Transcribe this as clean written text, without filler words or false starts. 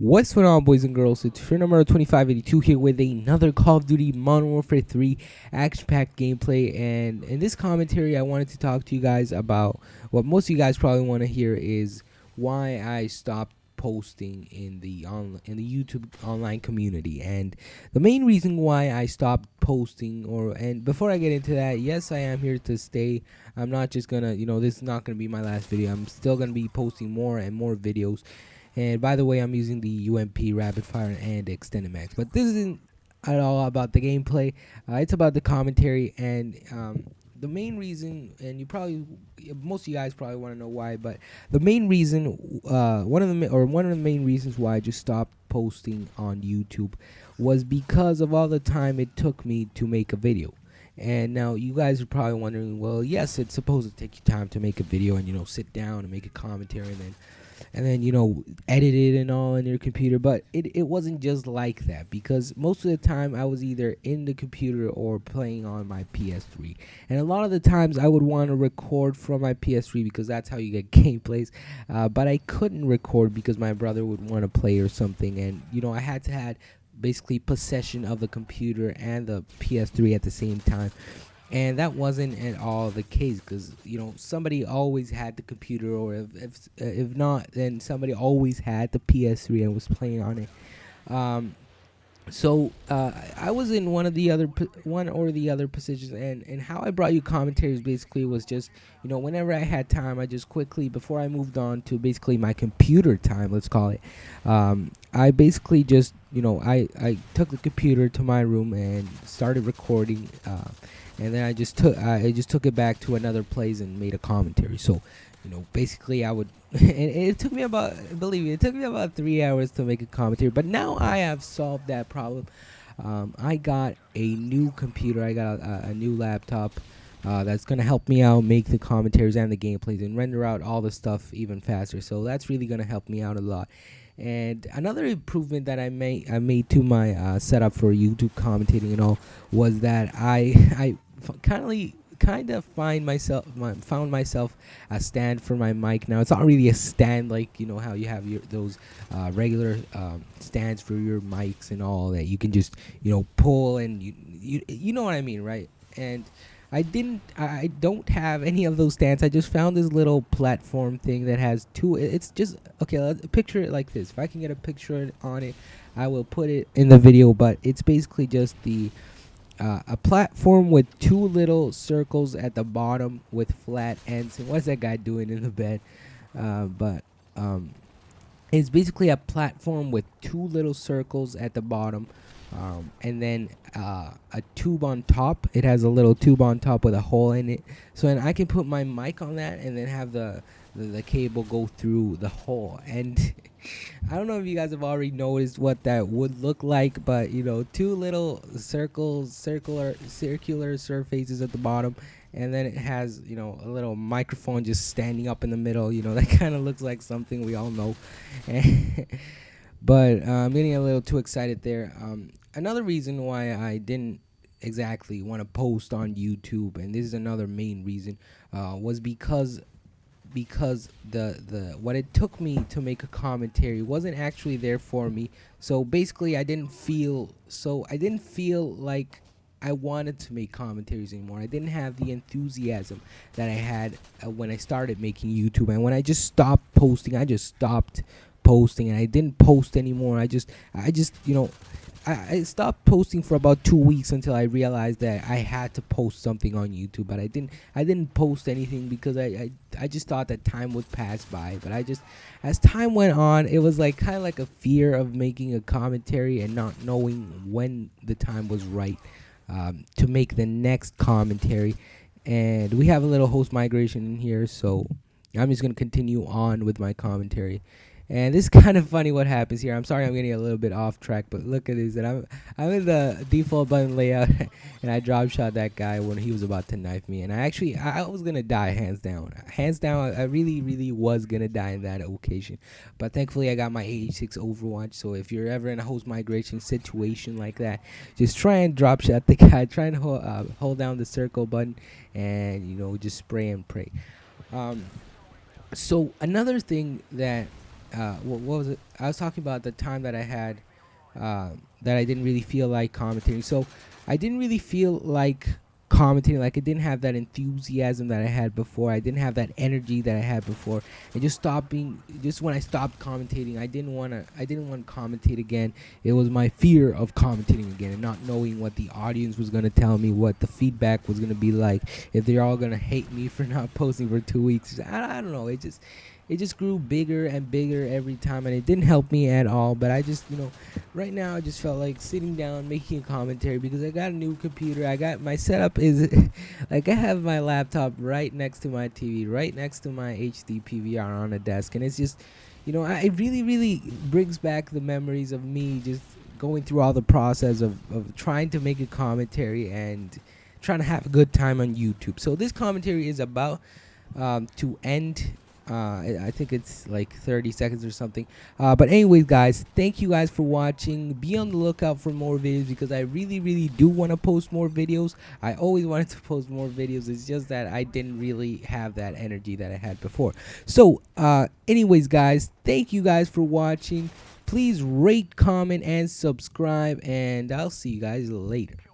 What's going on, boys and girls? It's your number 2582 here with another Call of Duty Modern Warfare 3 action-packed gameplay. And in this commentary, I wanted to talk to you guys about what most of you guys probably want to hear is why I stopped posting in the YouTube online community. And the main reason why I stopped posting, and before I get into that, yes, I am here to stay. I'm not just gonna, this is not gonna be my last video. I'm still gonna be posting more and more videos. And by the way, I'm using the UMP rapid fire and extended max. But this isn't at all about the gameplay. It's about the commentary and the main reason. And most of you guys probably want to know why. But the main reason, one of the main reasons why I just stopped posting on YouTube was because of all the time it took me to make a video. And now you guys are probably wondering, well, yes, it's supposed to take you time to make a video and sit down and make a commentary and then edit it and all in your computer, but it wasn't just like that, because most of the time I was either in the computer or playing on my PS3, and a lot of the times I would want to record from my PS3 because that's how you get gameplays, but I couldn't record because my brother would want to play or something, and I had to have basically possession of the computer and the PS3 at the same time. And that wasn't at all the case, because somebody always had the computer, or if not, then somebody always had the PS3 and was playing on it. So I was in one or the other positions, and how I brought you commentaries basically was just whenever I had time, I just quickly, before I moved on to basically my computer time, let's call it, I basically just I took the computer to my room and started recording. And then I just took it back to another place and made a commentary. So, basically I would, and it took me about, believe me, it took me about 3 hours to make a commentary. But now I have solved that problem. I got a new computer. I got a new laptop that's gonna help me out make the commentaries and the gameplays and render out all the stuff even faster. So that's really gonna help me out a lot. And another improvement that I made to my setup for YouTube commentating and all was that I kind of found myself a stand for my mic. Now it's not really a stand like how you have those regular stands for your mics and all that you can just pull, and you know what I mean, right? And I don't have any of those stands. I just found this little platform thing that has two. It's just, okay, let's picture it like this. If I can get a picture on it, I will put it in the video. But it's basically just a platform with two little circles at the bottom with flat ends. And what's that guy doing in the bed? But it's basically a platform with two little circles at the bottom. And then a tube on top. It has a little tube on top with a hole in it. So then I can put my mic on that and then have the cable go through the hole. And I don't know if you guys have already noticed what that would look like, but two little circular surfaces at the bottom, and then it has a little microphone just standing up in the middle. That kind of looks like something we all know. But I'm getting a little too excited there. Another reason why I didn't exactly want to post on YouTube, and this is another main reason, was because the what it took me to make a commentary wasn't actually there for me. So basically, I didn't feel like I wanted to make commentaries anymore. I didn't have the enthusiasm that I had when I started making YouTube, and when I just stopped posting, I just stopped posting, and I didn't post anymore. I stopped posting for about 2 weeks until I realized that I had to post something on YouTube. But I didn't post anything because I just thought that time would pass by. But as time went on, it was like kind of like a fear of making a commentary and not knowing when the time was right to make the next commentary. And we have a little host migration in here, so I'm just gonna continue on with my commentary. And this is kind of funny what happens here. I'm sorry I'm getting a little bit off track, but look at this. And I'm in the default button layout, and I drop shot that guy when he was about to knife me. And I was going to die, hands down. Hands down, I really, really was going to die in that occasion. But thankfully, I got my 86 Overwatch. So if you're ever in a host migration situation like that, just try and drop shot the guy. Try and hold down the circle button and, just spray and pray. So another thing that what was it? I was talking about the time that I had that I didn't really feel like commentating. So I didn't really feel like commentating. Like I didn't have that enthusiasm that I had before. I didn't have that energy that I had before. I just stopped being. Just when I stopped commentating, I didn't want to. I didn't want to commentate again. It was my fear of commentating again and not knowing what the audience was gonna tell me, what the feedback was gonna be like. If they're all gonna hate me for not posting for 2 weeks, I don't know. It just grew bigger and bigger every time, and it didn't help me at all. But I just, right now I just felt like sitting down making a commentary because I got a new computer. I got my setup is like I have my laptop right next to my TV, right next to my HD PVR on a desk, and it's just, it really really brings back the memories of me just going through all the process of trying to make a commentary and trying to have a good time on YouTube. So this commentary is about to end. I think it's like 30 seconds or something. But anyways, guys, thank you guys for watching. Be on the lookout for more videos because I really, really do want to post more videos. I always wanted to post more videos. It's just that I didn't really have that energy that I had before. So, anyways, guys, thank you guys for watching. Please rate, comment, and subscribe, and I'll see you guys later.